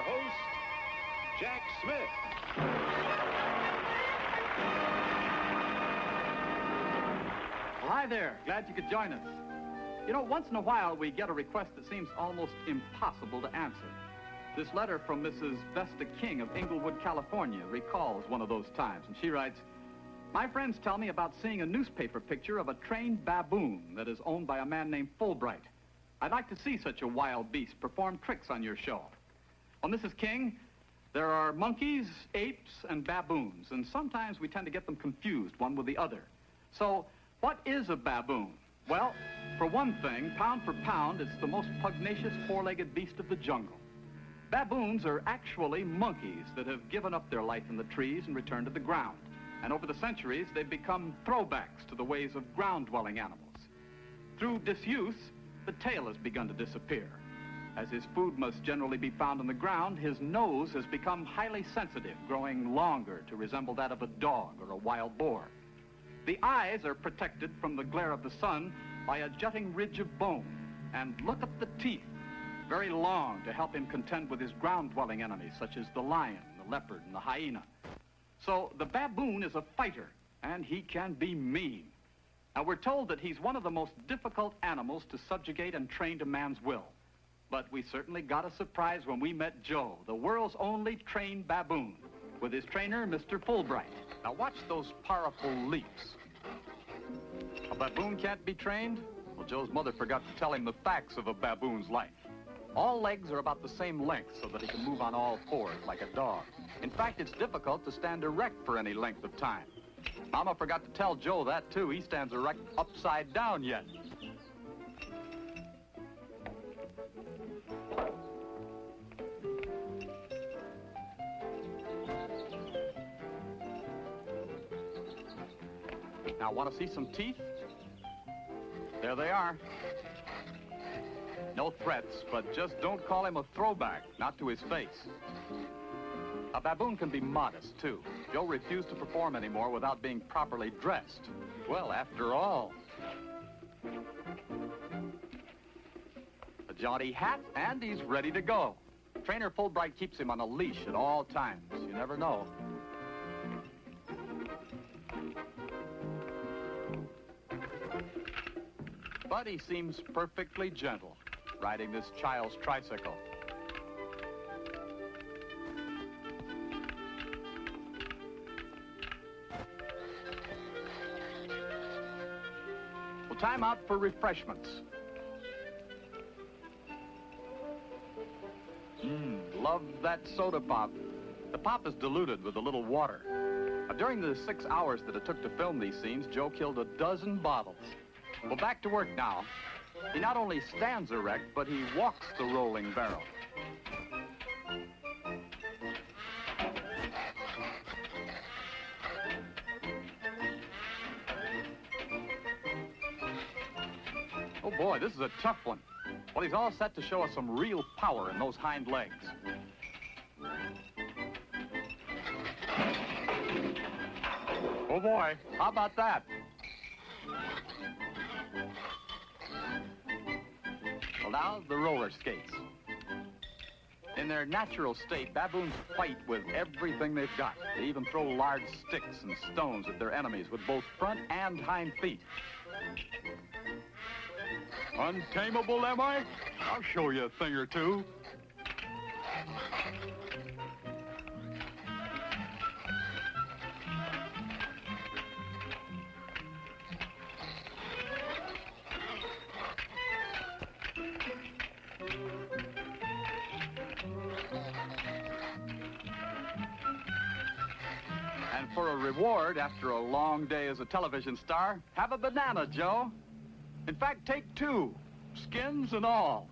your host, Jack Smith. Well, hi there. Glad you could join us. You know, once in a while we get a request that seems almost impossible to answer. This letter from Mrs. Vesta King of Inglewood, California recalls one of those times, and she writes, "My friends tell me about seeing a newspaper picture of a trained baboon that is owned by a man named Fulbright. I'd like to see such a wild beast perform tricks on your show." Well, Mrs. King, there are monkeys, apes, and baboons, and sometimes we tend to get them confused one with the other. So, what is a baboon? Well, for one thing, pound for pound, it's the most pugnacious four-legged beast of the jungle. Baboons are actually monkeys that have given up their life in the trees and returned to the ground. And over the centuries, they've become throwbacks to the ways of ground-dwelling animals. Through disuse, the tail has begun to disappear. As his food must generally be found on the ground, his nose has become highly sensitive, growing longer to resemble that of a dog or a wild boar. The eyes are protected from the glare of the sun by a jutting ridge of bone. And look at the teeth, very long to help him contend with his ground-dwelling enemies, such as the lion, the leopard, and the hyena. So the baboon is a fighter, and he can be mean. Now, we're told that he's one of the most difficult animals to subjugate and train to man's will. But we certainly got a surprise when we met Joe, the world's only trained baboon, with his trainer, Mr. Fulbright. Now, watch those powerful leaps. A baboon can't be trained? Well, Joe's mother forgot to tell him the facts of a baboon's life. All legs are about the same length so that he can move on all fours like a dog. In fact, it's difficult to stand erect for any length of time. Mama forgot to tell Joe that, too. He stands erect upside down yet. Now, want to see some teeth? There they are. No threats, but just don't call him a throwback, not to his face. A baboon can be modest, too. Joe refused to perform anymore without being properly dressed. Well, after all. A jaunty hat, and he's ready to go. Trainer Fulbright keeps him on a leash at all times. You never know. But he seems perfectly gentle, riding this child's tricycle. Well, time out for refreshments. Love that soda pop. The pop is diluted with a little water. Now, during the 6 hours that it took to film these scenes, Joe killed a dozen bottles. Well, back to work now. He not only stands erect, but he walks the rolling barrel. Oh boy, this is a tough one. Well, he's all set to show us some real power in those hind legs. Oh boy, how about that? Well, now the roller skates. In their natural state, baboons fight with everything they've got. They even throw large sticks and stones at their enemies with both front and hind feet. Untamable, am I? I'll show you a thing or two. And for a reward after a long day as a television star, have a banana, Joe. In fact, take two, skins and all.